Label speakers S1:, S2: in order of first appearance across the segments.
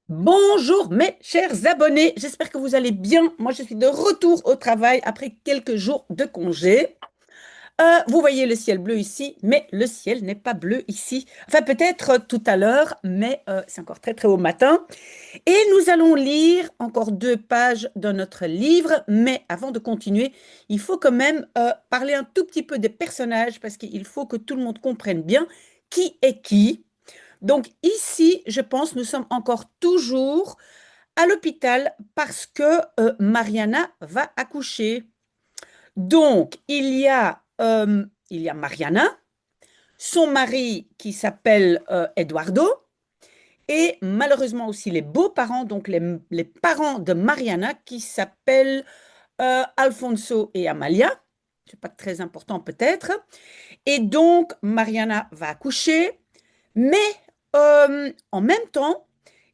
S1: Bonjour mes chers abonnés, j'espère que vous allez bien. Moi, je suis de retour au travail après quelques jours de congé. Vous voyez le ciel bleu ici, mais le ciel n'est pas bleu ici. Enfin, peut-être tout à l'heure, mais c'est encore très très haut matin. Et nous allons lire encore 2 pages de notre livre. Mais avant de continuer, il faut quand même parler un tout petit peu des personnages parce qu'il faut que tout le monde comprenne bien qui est qui. Donc ici, je pense, nous sommes encore toujours à l'hôpital parce que Mariana va accoucher. Donc, il y a Mariana, son mari qui s'appelle Eduardo, et malheureusement aussi les beaux-parents, donc les parents de Mariana qui s'appellent Alfonso et Amalia. C'est pas très important peut-être. Et donc, Mariana va accoucher, mais en même temps,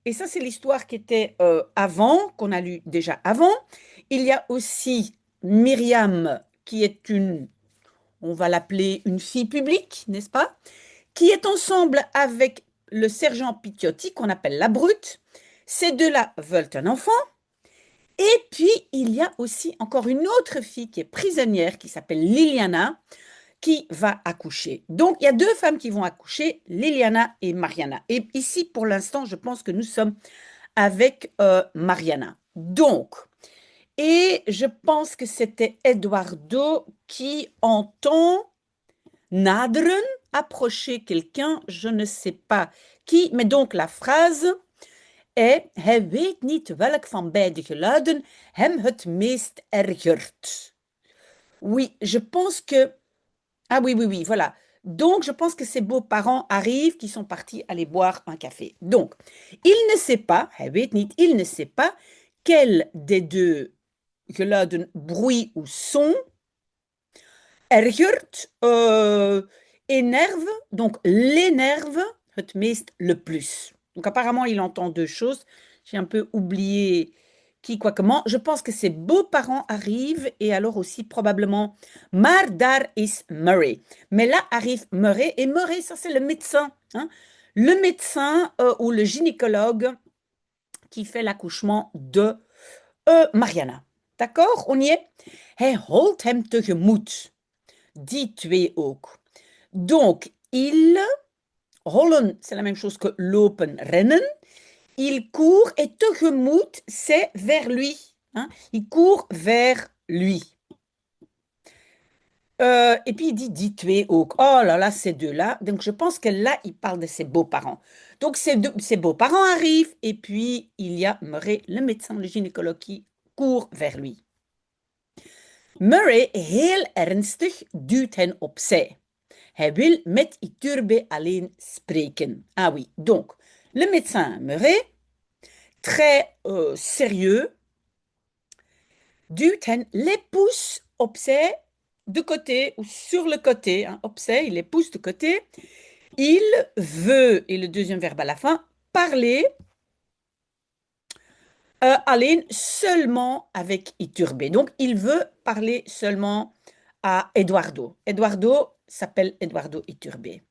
S1: et ça, c'est l'histoire qui était avant, qu'on a lu déjà avant. Il y a aussi Myriam, qui est on va l'appeler une fille publique, n'est-ce pas? Qui est ensemble avec le sergent Picciotti, qu'on appelle la brute. Ces deux-là veulent un enfant. Et puis, il y a aussi encore une autre fille qui est prisonnière, qui s'appelle Liliana, qui va accoucher. Donc, il y a 2 femmes qui vont accoucher, Liliana et Mariana. Et ici, pour l'instant, je pense que nous sommes avec Mariana. Donc, et je pense que c'était Eduardo qui entend naderen, approcher quelqu'un, je ne sais pas qui, mais donc la phrase est Hij weet niet welk van beide geluiden hem het meest ergert. Oui, je pense que ah oui, oui, oui, voilà. Donc, je pense que ses beaux-parents arrivent, qui sont partis aller boire un café. Donc, il ne sait pas, hij weet niet, il ne sait pas quel des deux geluiden, bruit ou son, ergert, énerve, donc l'énerve, het meest, le plus. Donc, apparemment, il entend 2 choses. J'ai un peu oublié qui, quoi, comment. Je pense que ses beaux-parents arrivent et alors aussi probablement Maar daar is Murray. Mais là arrive Murray et Murray, ça c'est le médecin, hein. Le médecin ou le gynécologue qui fait l'accouchement de Mariana. D'accord? On y est? Hij holt hem tegemoet. Die twee ook. Donc, il hollen, c'est la même chose que lopen, rennen. Il court et tegemoet, c'est vers lui, hein. Il court vers lui. Et puis il dit, dit twee ook. Oh là là, ces deux-là. Donc je pense que là, il parle de ses beaux-parents. Donc ses beaux-parents arrivent et puis il y a Murray, le médecin, le gynécologue qui court vers lui. Murray, heel ernstig, duwt hen opzij. Hij wil met Iturbe alleen spreken. Ah oui, donc le médecin Murray, très sérieux, duwt hen, les pousse opzij, de côté ou sur le côté, hein, opzij, il les pousse de côté. Il veut, et le deuxième verbe à la fin, parler alleen seulement avec Iturbe. Donc, il veut parler seulement à Eduardo. Eduardo s'appelle Eduardo Iturbe.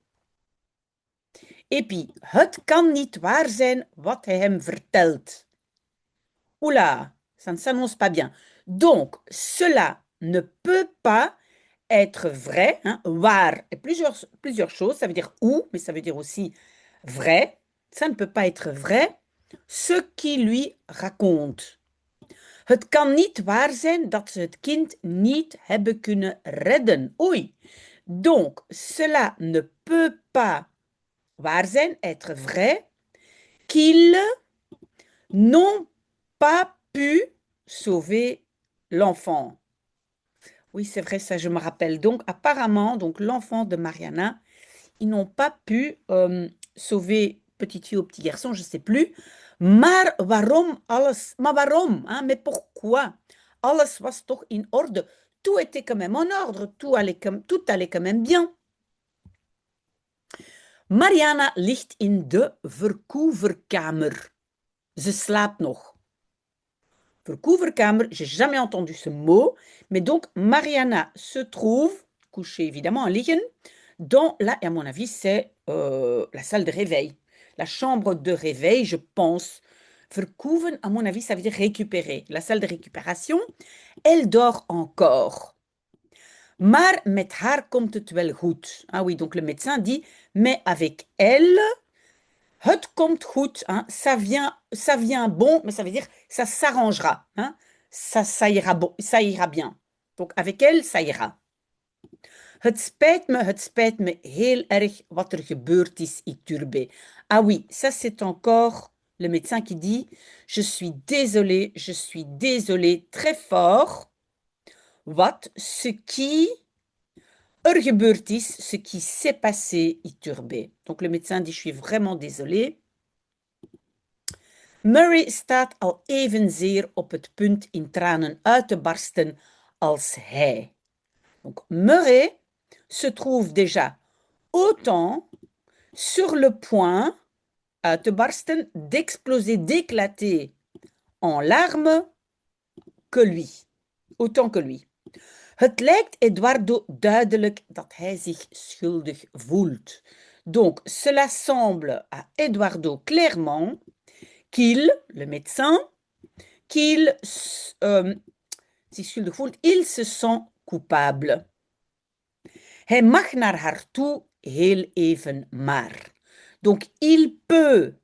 S1: Et puis, het kan niet waar zijn wat hij hem vertelt. Oula, ça ne s'annonce pas bien. Donc, cela ne peut pas être vrai, hein. Waar, plusieurs choses, ça veut dire ou, mais ça veut dire aussi vrai. Ça ne peut pas être vrai, ce qui lui raconte. Het kan niet waar zijn dat ze het kind niet hebben kunnen redden. Oei. Donc, cela ne peut pas waar zijn, être vrai, qu'ils n'ont pas pu sauver l'enfant. Oui, c'est vrai, ça je me rappelle. Donc, apparemment, donc l'enfant de Mariana, ils n'ont pas pu sauver petite fille ou petit garçon, je ne sais plus. Maar waarom alles? Maar waarom? Hein? Mais pourquoi? Alles was toch in orde. Tout était quand même en ordre. Tout allait quand même bien. Mariana ligt in de verkoeverkamer. Ze slaapt nog. Verkoeverkamer, j'ai jamais entendu ce mot, mais donc Mariana se trouve, couchée évidemment, en liggen, dans, là, et à mon avis, c'est la salle de réveil. La chambre de réveil, je pense. Verkoeven, à mon avis, ça veut dire récupérer. La salle de récupération, elle dort encore. Maar met haar komt het wel goed. Ah oui, donc le médecin dit, mais avec elle, het komt goed. Hein, ça vient bon, mais ça veut dire ça s'arrangera. Hein, ça ira bon, ça ira bien. Donc avec elle, ça ira. Het spijt me heel erg wat er gebeurd is in Turbé. Ah oui, ça c'est encore le médecin qui dit, je suis désolé très fort. Wat, ce qui er gebeurd is, ce qui s'est passé in Turbé. Donc le médecin dit, je suis vraiment désolé. Murray staat al evenzeer op het punt in tranen uit te barsten als hij. Donc Murray se trouve déjà autant sur le point uit te barsten, d'exploser, d'éclater en larmes que lui. Autant que lui. Het lijkt Eduardo duidelijk dat hij zich schuldig voelt. Donc, cela semble à Eduardo clairement qu'il, le médecin, qu'il zich schuldig voelt, il se sent coupable. Hij mag naar haar toe heel even maar. Donc, il peut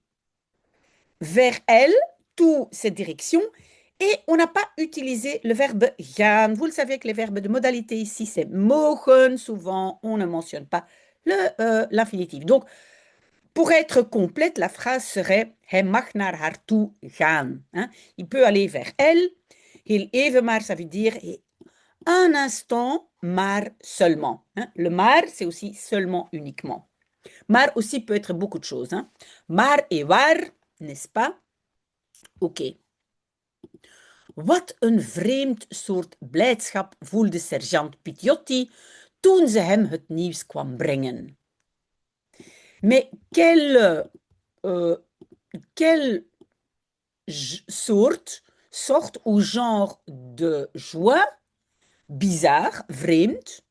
S1: vers elle, toute cette direction, et on n'a pas utilisé le verbe gaan. Vous le savez que les verbes de modalité ici, c'est mogen. Souvent, on ne mentionne pas l'infinitif. Donc, pour être complète, la phrase serait hij mag naar haar toe gaan. Hein? Il peut aller vers elle. Heel even maar, ça veut dire un instant, maar seulement. Hein? Le maar, c'est aussi seulement, uniquement. Maar aussi peut être beaucoup de choses. Hein? Maar et waar, n'est-ce pas? Oké. Wat een vreemd soort blijdschap voelde sergeant Picchiotti toen ze hem het nieuws kwam brengen. Mais quelle sorte ou genre de joie bizarre, vreemd,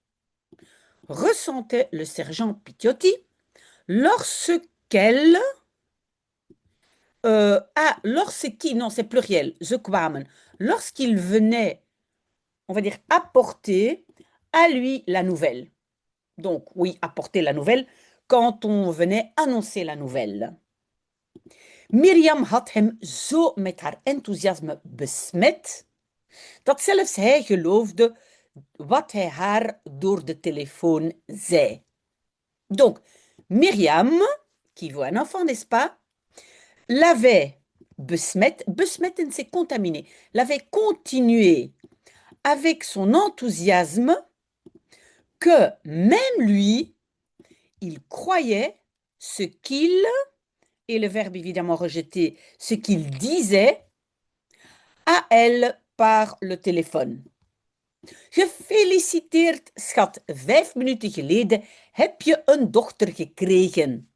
S1: ressentait le sergent Picchiotti lorsqu'elle... lorsqu'il, non, c'est pluriel, ze kwamen, lorsqu'il venait, on va dire, apporter à lui la nouvelle. Donc, oui, apporter la nouvelle, quand on venait annoncer la nouvelle. Mirjam had hem zo met haar enthousiasme besmet, dat zelfs hij geloofde wat hij haar door de telefoon zei. Donc, Myriam, qui voit un enfant, n'est-ce pas, l'avait besmet, besmetten c'est contaminé, l'avait continué avec son enthousiasme que même lui, il croyait ce qu'il, et le verbe évidemment rejeté, ce qu'il disait à elle par le téléphone. Gefeliciteerd, schat. 5 minuten geleden heb je een dochter gekregen.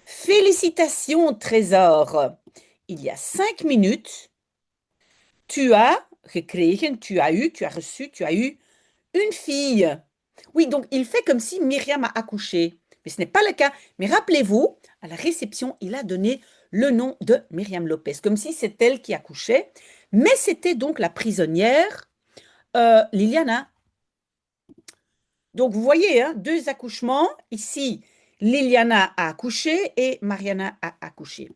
S1: Félicitations, trésor. Il y a 5 minutes, tu as gekregen, tu as eu, tu as reçu, tu as eu une fille. Oui, donc il fait comme si Myriam a accouché. Mais ce n'est pas le cas. Mais rappelez-vous, à la réception, il a donné le nom de Myriam Lopez, comme si c'est elle qui accouchait. Mais c'était donc la prisonnière Liliana. Donc vous voyez, hein, 2 accouchements. Ici, Liliana a accouché et Mariana a accouché.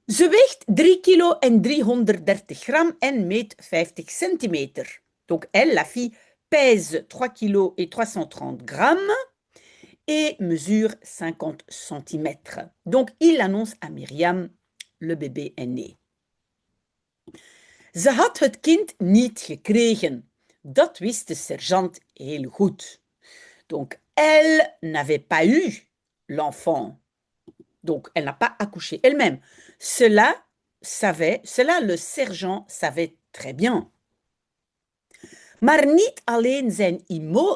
S1: Ze weegt 3 kilo en 330 gram en meet 50 centimeter. Donc elle, la fille, pèse 3 kg et 330 grammes et mesure 50 cm. Donc il annonce à Myriam, le bébé est né. Ze had het kind niet gekregen. Dat wist de sergeant heel goed. Donc elle n'avait pas eu l'enfant. Donc elle n'a pas accouché elle-même. Cela le sergeant savait très bien. Maar niet alleen zijn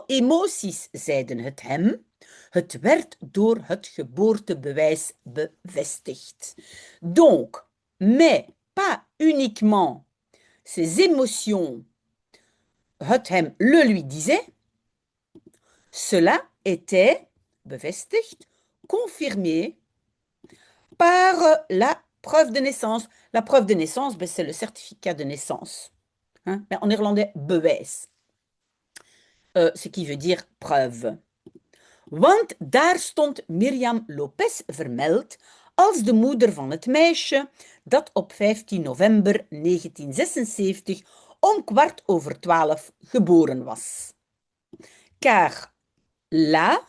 S1: emoties zeiden het hem, het werd door het geboortebewijs bevestigd. Donc, mais pas uniquement ses émotions, het hem le lui disait, cela était bevestigd, confirmé par la preuve de naissance. La preuve de naissance, ben, c'est le certificat de naissance. Hein? Ben, en néerlandais, bewijs. Ce qui veut dire preuve. Want daar stond Mirjam Lopez vermeld als de moeder van het meisje dat op 15 november 1976 om 11:15 geboren was. Car là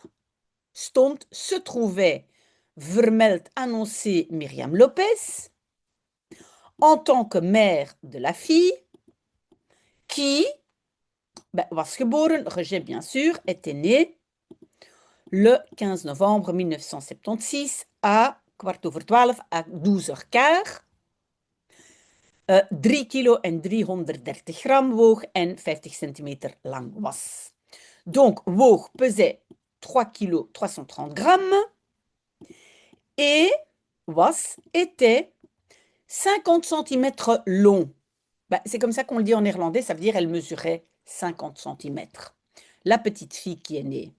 S1: stond, se trouvait, vermeld, annoncé Myriam Lopez en tant que mère de la fille qui was geboren, Roger bien sûr, était né le 15 novembre 1976 à 11:15 à 12:15. 3 kilo en 330 gram woog en 50 centimeter lang was. Donc, woog, pesait 3 kilo 330 grammes et était 50 centimètres long. Ben, c'est comme ça qu'on le dit en néerlandais, ça veut dire elle mesurait 50 centimètres. La petite fille qui est née.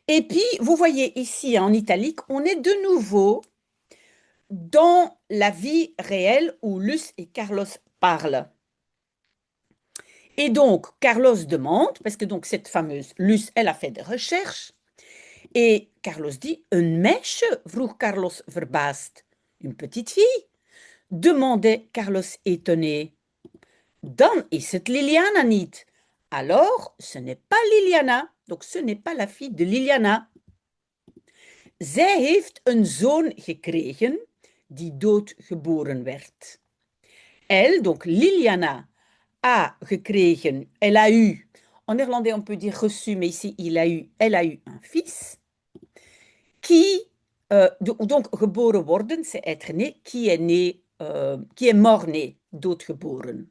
S1: Et puis, vous voyez ici en italique, on est de nouveau dans la vie réelle où Luce et Carlos parlent. Et donc, Carlos demande, parce que donc cette fameuse Luce, elle a fait des recherches, et Carlos dit, een meisje, vroeg Carlos verbaasd. Une petite fille, demandait Carlos étonné. Dan is het Liliana niet. Alors, ce n'est pas Liliana, donc ce n'est pas la fille de Liliana. Zij heeft een zoon gekregen die doodgeboren werd. Elle, donc Liliana, a gekregen, elle a eu, en néerlandais on peut dire reçu, mais ici elle a eu un fils, qui, donc geboren worden, c'est être né, qui est mort-né, doodgeboren.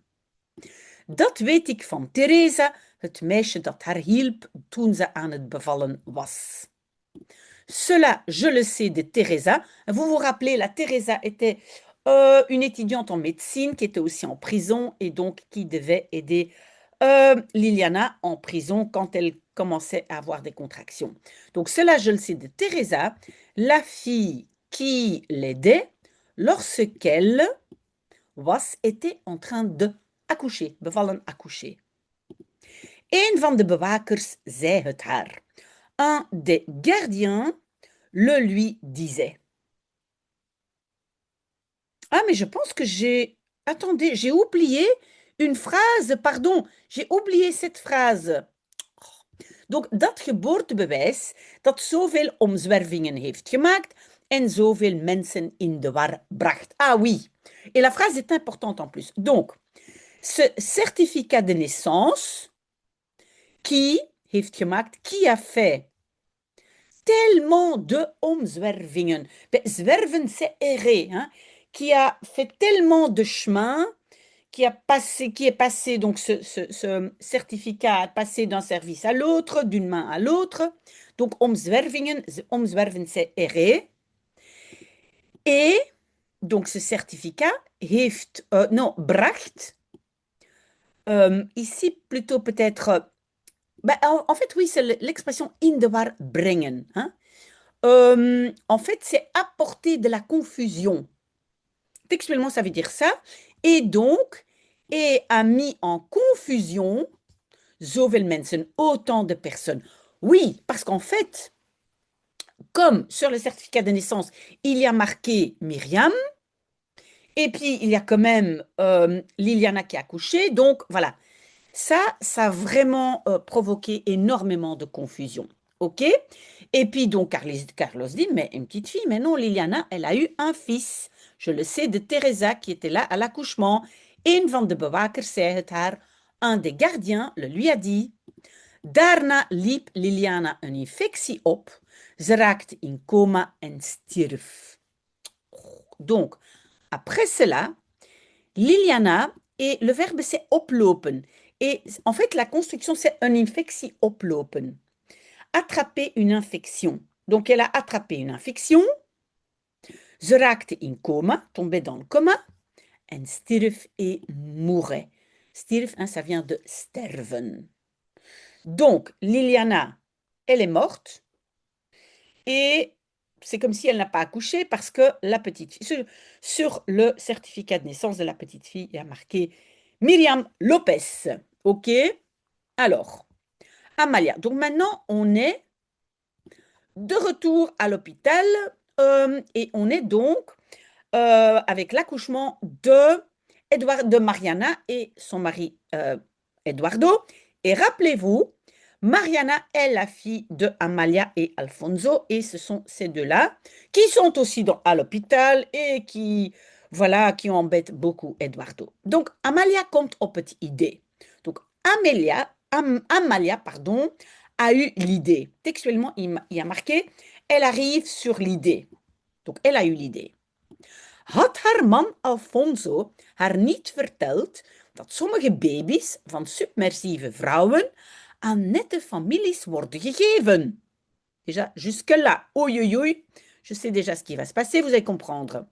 S1: Dat weet ik van Teresa, het meisje dat haar hielp toen ze aan het bevallen was. Cela, je le sais de Teresa. Vous vous rappelez, la Teresa était une étudiante en médecine qui était aussi en prison et donc qui devait aider Liliana en prison quand elle commençait à avoir des contractions. Donc cela, je le sais de Teresa, la fille qui l'aidait lorsqu'elle était en train de accoucher, bevallen accoucher. Een van de bewakers zei het haar. Un des gardiens le lui disait. Ah, mais je pense que Attendez, j'ai oublié une phrase, pardon, j'ai oublié cette phrase. Donc, dat geboortebewijs dat zoveel omzwervingen heeft gemaakt en zoveel mensen in de war bracht. Ah oui, et la phrase est importante en plus. Donc, ce certificat de naissance qui heeft gemaakt, qui a fait tellement de omzwervingen. Ben, zwerven, c'est errer, hein, qui a fait tellement de chemin, qui est passé, donc ce certificat a passé d'un service à l'autre, d'une main à l'autre. Donc, omzwervingen, omzwerven, c'est errer. Et donc, ce certificat heeft, bracht, ici plutôt peut-être, ben, en fait, oui, c'est l'expression in de war brengen. Hein? En fait, c'est apporter de la confusion. Textuellement, ça veut dire ça. Et donc, et a mis en confusion zoveel mensen, autant de personnes. Oui, parce qu'en fait, comme sur le certificat de naissance, il y a marqué Myriam, et puis il y a quand même Liliana qui a accouché, donc voilà. Ça a vraiment provoqué énormément de confusion. OK? Et puis donc Carlos dit, mais une petite fille, mais non, Liliana, elle a eu un fils. Je le sais de Teresa qui était là à l'accouchement. Een van de bewakers zei het haar. Un des gardiens le lui a dit. Daarna liep Liliana een infectie op. Ze raakte in coma en stierf. Donc, après cela, Liliana, et le verbe c'est oplopen. Et en fait, la construction, c'est een infectie oplopen. Attraper une infection. Donc, elle a attrapé une infection. Ze raakte in coma, tombait dans le coma. En stierf et mourait. Stierf, hein, ça vient de sterven. Donc, Liliana, elle est morte. Et c'est comme si elle n'a pas accouché parce que la petite fille, sur le certificat de naissance de la petite fille, il y a marqué Myriam Lopez. OK? Alors, Amalia. Donc maintenant, on est de retour à l'hôpital et on est donc avec l'accouchement de Mariana et son mari Eduardo. Et rappelez-vous, Mariana est la fille de Amalia et Alfonso et ce sont ces deux-là qui sont aussi à l'hôpital et voilà, qui embêtent beaucoup Eduardo. Donc, Amalia compte aux petites idées. Donc, Amalia, pardon, a eu l'idée. Textuellement, il y a marqué, elle arrive sur l'idée. Donc, elle a eu l'idée. Had haar man Alfonso haar niet verteld dat sommige baby's van submersieve vrouwen aan nette families worden gegeven? Déjà, jusque-là, oei, oei, oei, je sais déjà ce qui va se passer, vous allez comprendre.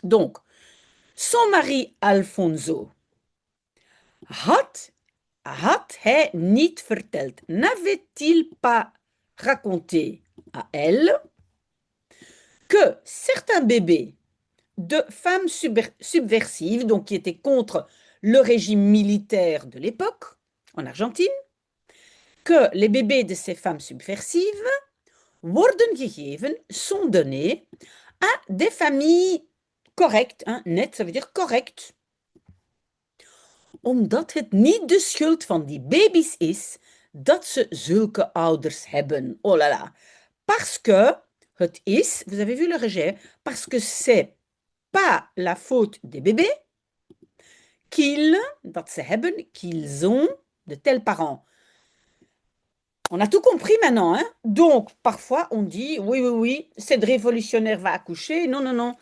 S1: Donc, son mari Alfonso had hij niet verteld, n'avait-il pas raconté à elle que certains bébés de femmes subversives, donc qui étaient contre le régime militaire de l'époque en Argentine, que les bébés de ces femmes subversives worden gegeven, sont donnés à des familles correctes. Hein, net, ça veut dire correct. Omdat het niet de schuld van die baby's is dat ze zulke ouders hebben. Oh là là. Parce que het is, vous avez vu le rejet, parce que c'est pas la faute des bébés dat ze hebben, qu'ils ont de tels parents. On a tout compris maintenant, hein? Donc, parfois, on dit, oui, oui, oui, cette révolutionnaire va accoucher. Non, non, non.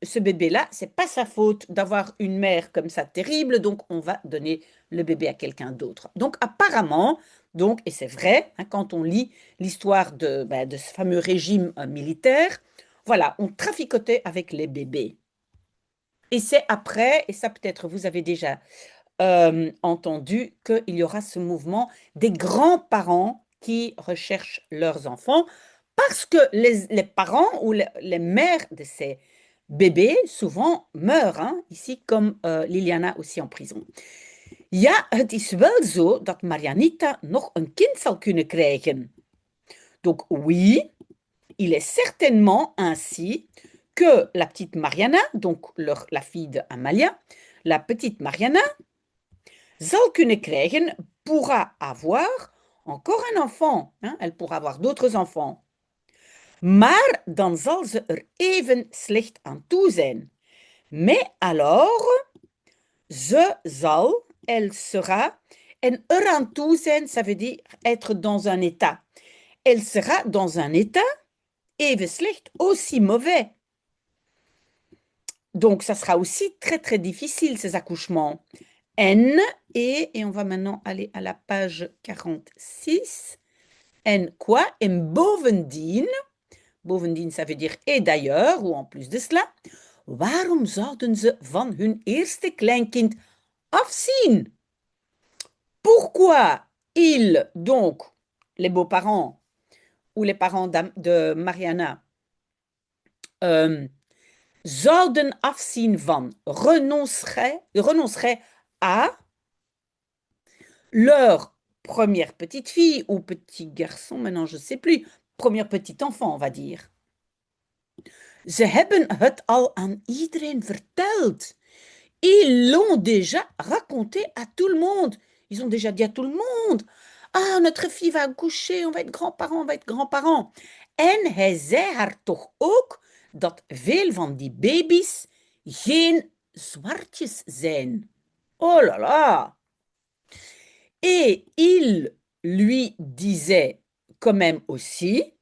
S1: Ce bébé-là, c'est pas sa faute d'avoir une mère comme ça terrible, donc on va donner le bébé à quelqu'un d'autre. Donc, apparemment, donc, et c'est vrai, hein, quand on lit l'histoire de ce fameux régime militaire, voilà, on traficotait avec les bébés. Et c'est après, et ça peut-être vous avez déjà entendu, qu'il y aura ce mouvement des grands-parents qui recherchent leurs enfants parce que les parents ou les mères de ces bébés souvent meurent, hein, ici comme Liliana aussi en prison. Ja, het is wel zo dat Marianita nog een kind zal kunnen krijgen. Donc oui, il est certainement ainsi que la petite Mariana, donc la fille d'Amalia, la petite Mariana, zal kunnen krijgen, pourra avoir encore un enfant. Hein? Elle pourra avoir d'autres enfants. Maar dan zal ze er even slecht aan toe zijn. Mais alors, elle sera, en er aan toe zijn, ça veut dire être dans un état. Elle sera dans un état even slecht, aussi mauvais. Donc, ça sera aussi très, très difficile, ces accouchements. Et on va maintenant aller à la page 46. En quoi? En bovendien, bovendien, ça veut dire et d'ailleurs, ou en plus de cela, waarom zouden ze van hun eerste kleinkind afzien? Pourquoi ils, donc, les beaux-parents ou les parents de Mariana, zouden afzien van, renonceraient à leur première petite fille ou petit garçon, maintenant je ne sais plus, première petit enfant, on va dire. Ze hebben het al aan iedereen verteld. Ils l'ont déjà raconté à tout le monde. Ils ont déjà dit à tout le monde. Ah, notre fille va accoucher, on va être grands-parents, on va être grands-parents. En hij zei haar toch ook dat veel van die baby's geen zwartjes zijn. Oh là là! Et il lui disait quand même aussi,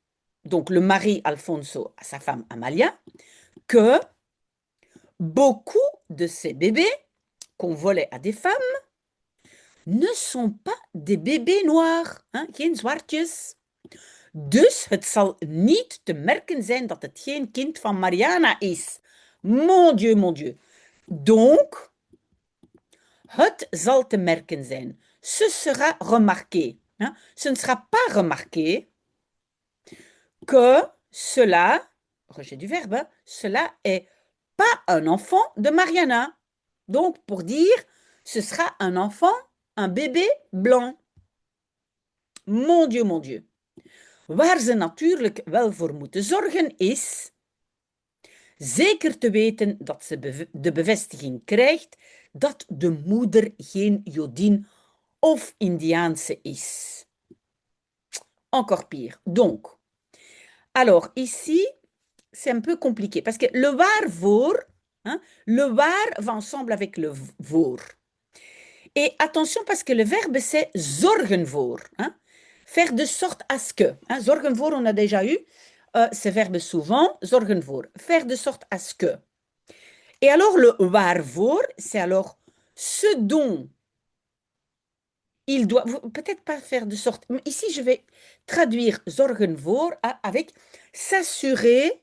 S1: donc le mari Alfonso à sa femme Amalia, que beaucoup de ces bébés qu'on volait à des femmes ne sont pas des bébés noirs, hein, geen zwartjes. Dus het zal niet te merken zijn dat het geen kind van Mariana is. Mon Dieu, mon Dieu. Donc, het zal te merken zijn. Ce sera remarqué. Hein? Ce ne sera pas remarqué que Cela, rejet du verbe, hein, cela est pas un enfant de Mariana. Donc, pour dire, ce sera un enfant, un bébé blanc. Mon Dieu, mon Dieu. Waar ze natuurlijk wel voor moeten zorgen is zeker te weten dat ze de bevestiging krijgt dat de moeder geen Jodin of Indiaanse is. Encore pire. Donc, alors ici, c'est un peu compliqué parce que le waarvoor, hein, le waar va ensemble avec le voor. Et attention parce que le verbe c'est zorgen voor, hein, faire de sorte à ce que. Hein, zorgen voor, on a déjà eu ce verbe souvent, zorgen voor, faire de sorte à ce que. Et alors le waarvoor, c'est alors ce dont il doit, peut-être pas faire de sorte, mais ici je vais traduire zorgen voor avec s'assurer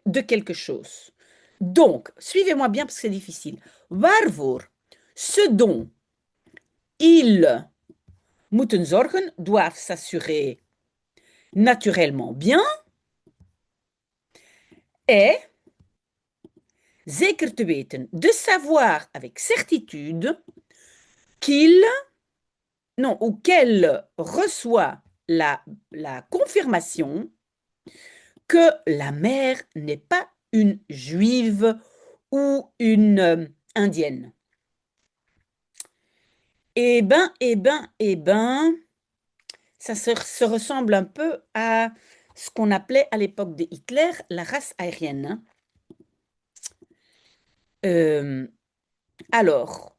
S1: de quelque chose. Donc, suivez-moi bien parce que c'est difficile. Waarvoor, ce dont ils moeten zorgen, doivent s'assurer naturellement bien, est zeker te weten, de savoir avec certitude qu'il, non, ou qu'elle reçoit la confirmation que la mère n'est pas une juive ou une indienne. Eh ben, ça se ressemble un peu à ce qu'on appelait à l'époque de Hitler la race aérienne. Hein. Alors,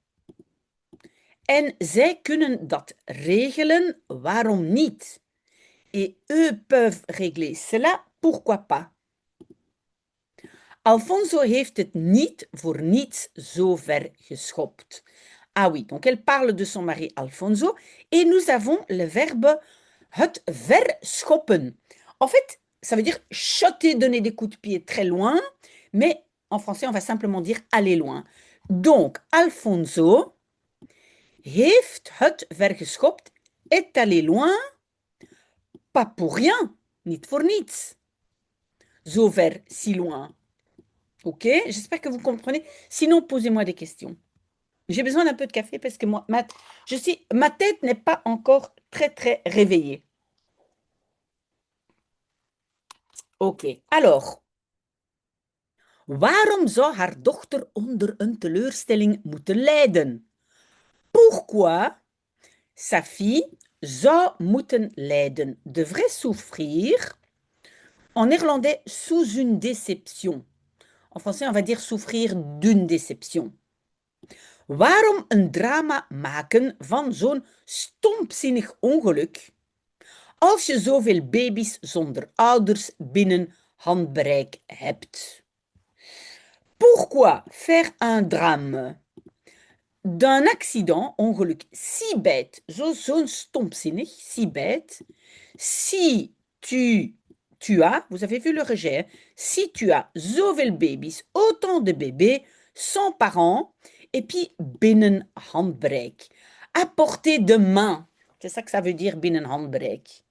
S1: en zij kunnen dat regelen, waarom niet? Et eux peuvent régler cela, pourquoi pas? Alfonso heeft het niet voor niets zo ver geschopt. Ah oui, donc elle parle de son mari Alfonso et nous avons le verbe het verschoppen. En fait, ça veut dire shotter, donner des coups de pied très loin, mais en français, on va simplement dire aller loin. Donc, Alfonso heeft het verschopt, est allé loin, pas pour rien, niet voor niets. Zo ver, si loin. Ok, j'espère que vous comprenez. Sinon, posez-moi des questions. J'ai besoin d'un peu de café parce que moi, ma tête n'est pas encore très, très réveillée. Ok, alors. Waarom zou haar dochter onder een teleurstelling moeten lijden? Pourquoi sa fille zou moeten lijden? Devrait souffrir. En néerlandais, sous une déception. En français, on va dire souffrir d'une déception. Waarom een drama maken van zo'n stompzinnig ongeluk als je zoveel baby's zonder ouders binnen handbereik hebt? Pourquoi faire un drame d'un accident, ongeluk, si bête, zo'n stompzinnig, si bête, si tu as, vous avez vu le rejet, hein, si tu as zoveel baby's, autant de bébés, sans parents, et puis binnen handbereik, à portée de main. C'est ça que ça veut dire, binnen handbereik.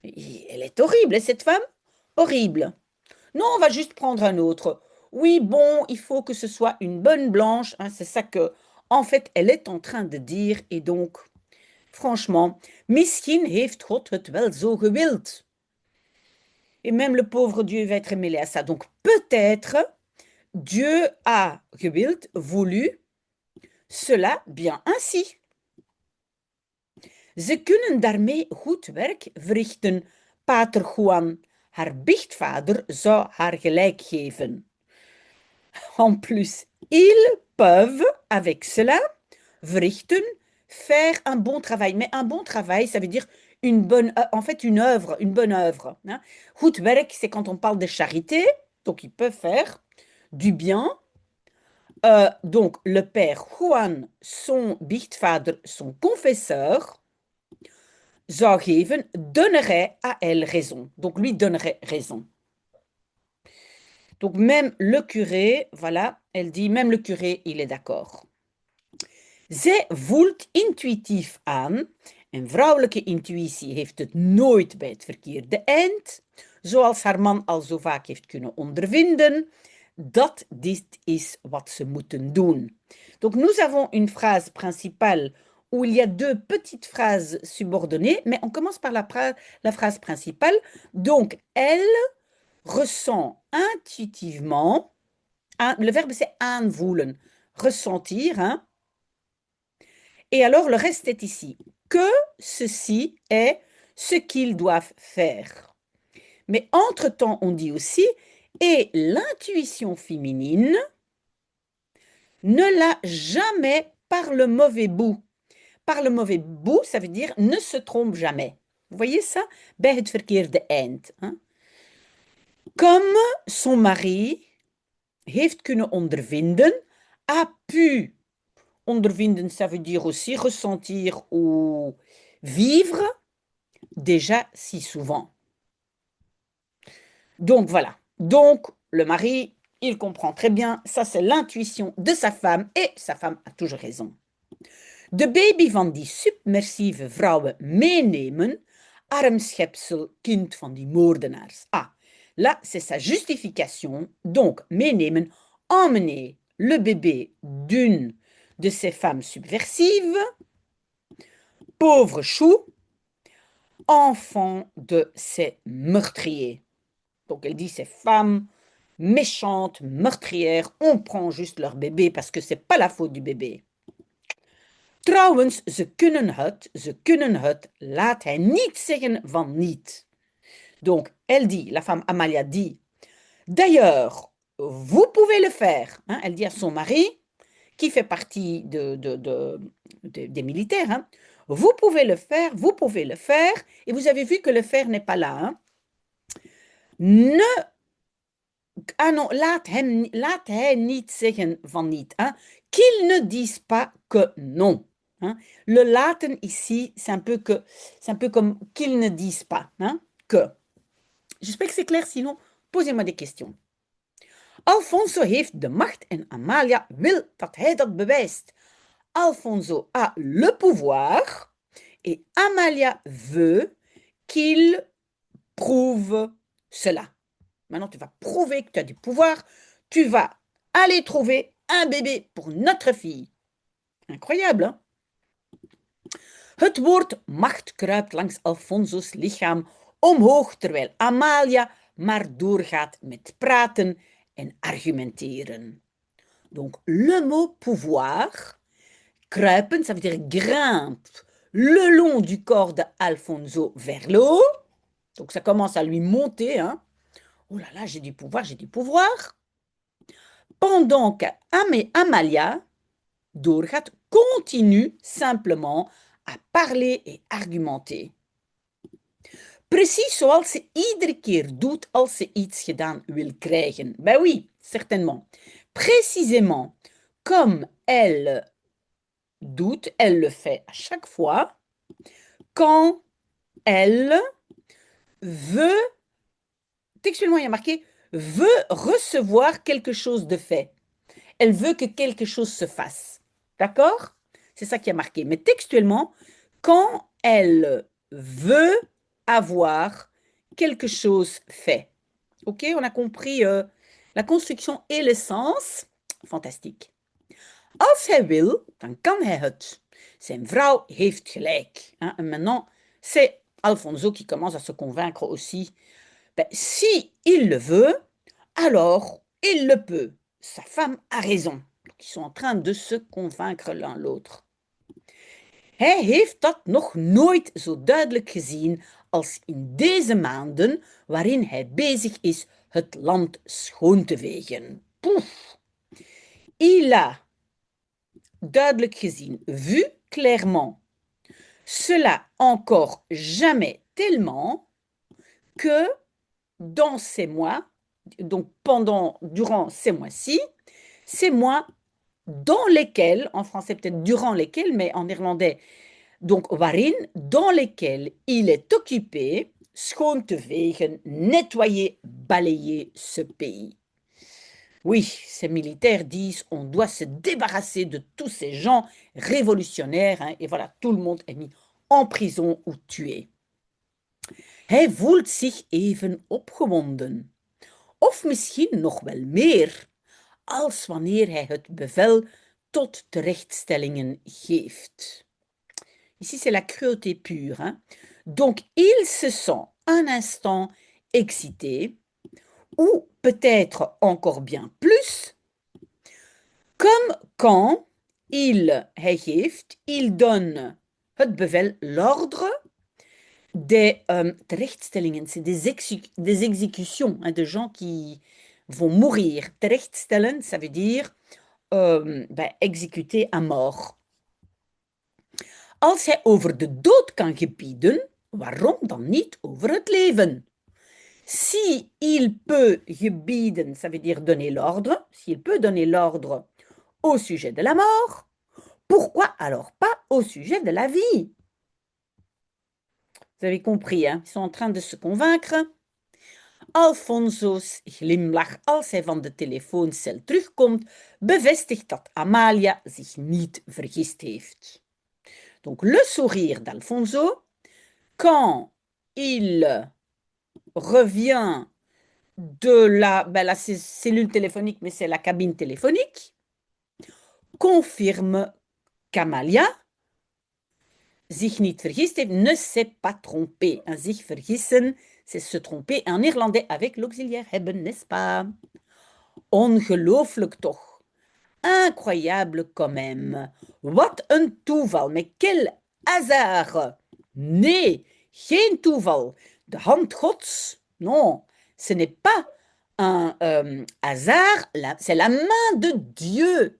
S1: Elle est horrible, cette femme. Horrible. Non, on va juste prendre un autre. Oui, bon, il faut que ce soit une bonne blanche. Hein, c'est ça que, en fait, elle est en train de dire. Et donc, franchement, misschien heeft God het wel zo gewild. Et même le pauvre Dieu va être mêlé à ça. Donc, peut-être, Dieu a gewild, voulu, cela bien ainsi. Ze kunnen daarmee goed werk verrichten, Pater Juan. Haar biechtvader zou haar gelijk geven. En plus, ils peuvent, avec cela, verrichten, faire un bon travail. Mais un bon travail, ça veut dire une bonne, en fait, une œuvre, une bonne œuvre. Hein. Goed werk, c'est quand on parle de charité, donc ils peuvent faire du bien. Donc, le père Juan, son biechtvader, son confesseur, zou geven, donnerait à elle raison. Donc, lui donnerait raison. Donc, même le curé, voilà, elle dit, même le curé, il est d'accord. Zij voelt intuïtief aan En vrouwelijke intuïtie heeft het nooit bij het verkeerde eind, zoals haar man al zo vaak heeft kunnen ondervinden. Dat dit is wat ze moeten doen. Donc nous avons une phrase principale où il y a deux petites phrases subordonnées, mais on commence par la phrase principale. Donc, elle ressent intuitivement, le verbe c'est aanvoelen, ressentir, hein. Et alors le reste est ici. Que ceci est ce qu'ils doivent faire. Mais entre-temps, on dit aussi, et l'intuition féminine ne l'a jamais par le mauvais bout. Par le mauvais bout, ça veut dire ne se trompe jamais. Vous voyez ça? Bij het verkeerde eind. Hein? Comme son mari heeft kunnen ondervinden, a pu. Ondervinden, ça veut dire aussi ressentir ou vivre déjà si souvent. Donc voilà. Donc le mari, il comprend très bien, ça c'est l'intuition de sa femme et sa femme a toujours raison. De baby van die submersieve vrouwen meenemen, arm schepsel, kind van die moordenaars. Ah, là c'est sa justification. Donc meenemen, emmener le bébé d'une de ces femmes subversives, pauvre chou, enfant de ces meurtriers. Donc elle dit ces femmes méchantes, meurtrières, on prend juste leur bébé parce que c'est pas la faute du bébé. Trouwens, ze kunnen het, laat hij niet zeggen van niet. Donc, elle dit, la femme Amalia dit, d'ailleurs, vous pouvez le faire. Hein, elle dit à son mari, qui fait partie des militaires, hein, vous pouvez le faire, et vous avez vu que le faire n'est pas là. Hein. Ah non, laat hij niet zeggen van niet. Hein. Qu'il ne dise pas que non. Hein. Le laten ici, c'est un peu comme qu'ils ne disent pas. Hein, que. J'espère que c'est clair, sinon, posez-moi des questions. Alfonso heeft de macht en Amalia wil dat hij dat bewijst. Alfonso a le pouvoir et Amalia veut qu'il prouve cela. Maintenant, tu vas prouver que tu as du pouvoir. Tu vas aller trouver un bébé pour notre fille. Incroyable, hein? Het woord macht kruipt langs Alfonso's lichaam omhoog, terwijl Amalia maar doorgaat met praten en argumenteren. Donc, le mot pouvoir, kruipen, ça veut dire grimpe le long du corps d'Alfonso vers le haut. Donc, ça commence à lui monter, hein. Oh là là, j'ai du pouvoir, j'ai du pouvoir. Pendant qu'Amalia doorgaat, continue simplement à parler et argumenter. Precies zoals ze iedere keer doet als ze iets gedaan wil krijgen. Ben oui, certainement. Précisément comme elle doute, elle le fait à chaque fois, quand elle veut, textuellement il y a marqué, veut recevoir quelque chose de fait. Elle veut que quelque chose se fasse. D'accord? C'est ça qui a marqué. Mais textuellement, quand elle veut avoir quelque chose fait. Ok? On a compris la construction et le sens. Fantastique. Als hij wil, dan kan hij het. Zijn vrouw heeft gelijk. Hein? Et maintenant, c'est Alfonso qui commence à se convaincre aussi. Ben, si il le veut, alors il le peut. Sa femme a raison. Ils sont en train de se convaincre l'un l'autre. Hij heeft dat nog nooit zo duidelijk gezien als in deze maanden waarin hij bezig is het land schoon te vegen. Poef! Il a duidelijk gezien, vu clairement, cela encore jamais tellement que dans ces mois, donc durant ces mois-ci, ces mois dans lesquels, en français peut-être durant lesquels, mais en néerlandais, donc waarin, dans lesquels il est occupé, schoon te vegen, nettoyer, balayer ce pays. Oui, ces militaires disent on doit se débarrasser de tous ces gens révolutionnaires, hein, et voilà, tout le monde est mis en prison ou tué. Hij voelt zich even opgewonden, of misschien nog wel meer, als wanneer hij het bevel tot terechtstellingen geeft. Ici, c'est la cruauté pure, hein? Donc, il se sent un instant excité, ou peut-être encore bien plus, comme quand hij geeft, il donne het bevel, l'ordre des terechtstellingen, c'est des exécutions, hein, de gens qui vont mourir. Terechtstellen, ça veut dire exécuter à mort. Als hij over de dood kan gebieden, waarom dan niet over het leven? Si il peut gebieden, ça veut dire donner l'ordre, s'il peut donner l'ordre au sujet de la mort, pourquoi alors pas au sujet de la vie? Vous avez compris, hein? Ils sont en train de se convaincre. Alfonso's glimlach als hij van de telefooncel terugkomt, bevestigt dat Amalia zich niet vergist heeft. Donc le sourire d'Alfonso, quand il revient de la cellule téléphonique, mais c'est la cabine téléphonique, confirme qu'Amalia zich niet vergist heeft, ne s'est pas trompé. Zich vergissen, c'est se tromper en néerlandais avec l'auxiliaire hebben, n'est-ce pas? Ongelooflijk toch? Incroyable quand même. Wat een toeval, mais quel hasard! Nee, geen toeval. De hand Gods, non, ce n'est pas un hasard, c'est la main de Dieu.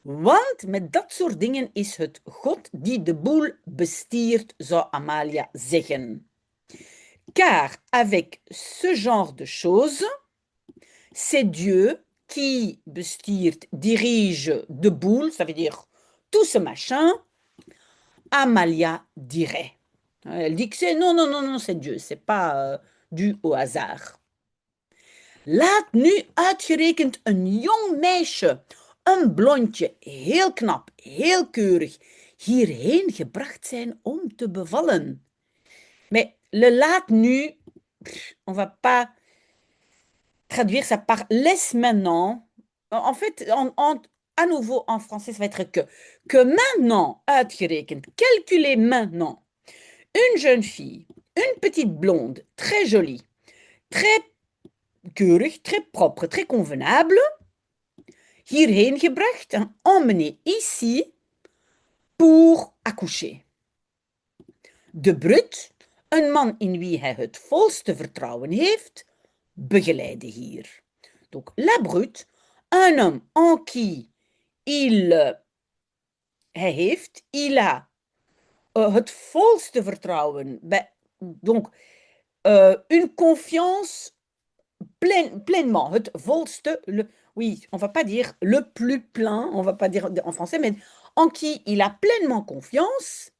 S1: Want met dat soort dingen is het God die de boel bestiert, zou Amalia zeggen. Car avec ce genre de choses, c'est Dieu qui bestiert, dirige de boule, ça veut dire tout ce machin, Amalia dirait. Elle dit que c'est non, c'est Dieu, c'est pas dû au hasard. Laat nu uitgerekend een jong meisje, een blondje, heel knap, heel keurig, hierheen gebracht zijn om te bevallen. Mais le laat nu, on va pas traduire ça par laisse maintenant. En fait, à nouveau en français, ça va être que. Que maintenant, uitgerekend, calculez maintenant, une jeune fille, une petite blonde, très jolie, très keurig, très propre, très convenable, hierheen gebracht, emmené ici pour accoucher. De Brut, een man in wie hij het volste vertrouwen heeft, begeleide hier. Donc, la Brute, un homme en qui hij heeft, il a het volste vertrouwen, donc une confiance pleinement, het volste, oui, on va pas dire le plus plein, on va pas dire en français, mais en qui il a pleinement confiance,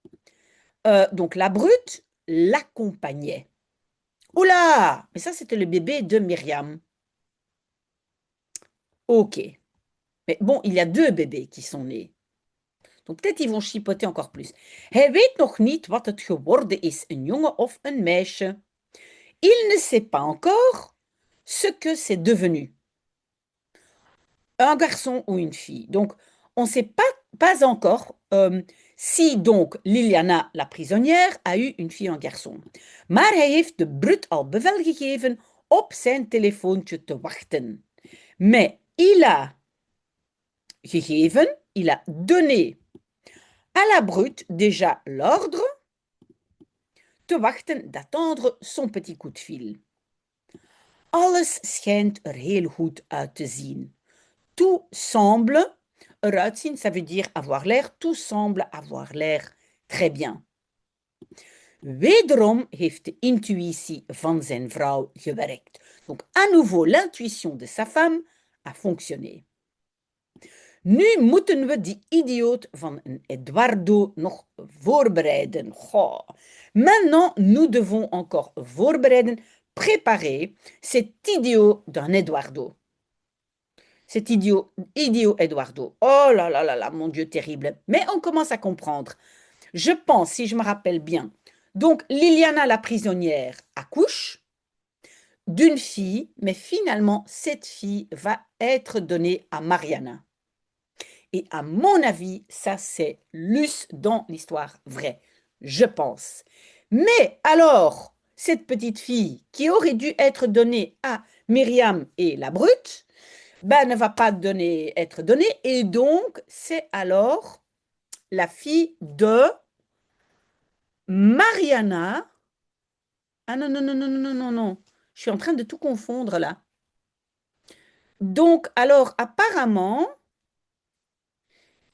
S1: donc la Brute l'accompagnait. Oula, mais ça c'était le bébé de Myriam. Ok. Mais bon, il y a 2 bébés qui sont nés. Donc peut-être ils vont chipoter encore plus. Hij weet nog niet wat het geworden is, een jongen of een meisje. Il ne sait pas encore ce que c'est devenu. Un garçon ou une fille. Donc on ne sait pas encore si donc Liliana, la prisonnière, a eu une fille ou un garçon. Maar hij heeft de Brut al bevel gegeven op zijn telefoontje te wachten. Mais il a gegeven, il a donné à la Brute déjà l'ordre te wachten, d'attendre son petit coup de fil. Alles schijnt er heel goed uit te zien. Tout semble eruit zien, ça veut dire avoir l'air, tout semble avoir l'air très bien. Wederom heeft de intuïtie van zijn vrouw gewerkt. Donc à nouveau, l'intuition de sa femme a fonctionné. Nu moeten we die idioot van een Eduardo nog voorbereiden. Goh. Maintenant, nous devons encore voorbereiden, préparer cet idiot d'un Eduardo. Cet idiot Eduardo. Oh là là là là, mon Dieu, terrible. Mais on commence à comprendre. Je pense, si je me rappelle bien. Donc, Liliana, la prisonnière, accouche d'une fille, mais finalement, cette fille va être donnée à Mariana. Et à mon avis, ça, c'est Luce dans l'histoire vraie, je pense. Mais alors, cette petite fille qui aurait dû être donnée à Myriam et la brute, ben, ne va pas être donnée. Et donc, c'est alors la fille de Mariana. Ah non, non, non, non, non, non, non, non. Je suis en train de tout confondre là. Donc, alors, apparemment,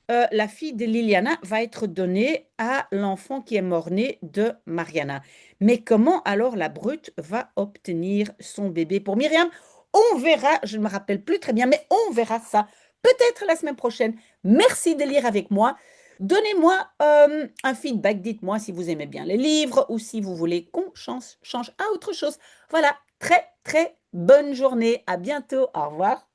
S1: la fille de Liliana va être donnée à l'enfant qui est mort-né de Mariana. Mais comment alors la brute va obtenir son bébé pour Myriam? On verra, je ne me rappelle plus très bien, mais on verra ça peut-être la semaine prochaine. Merci de lire avec moi. Donnez-moi un feedback, dites-moi si vous aimez bien les livres ou si vous voulez qu'on change à autre chose. Voilà, très très bonne journée, à bientôt, au revoir.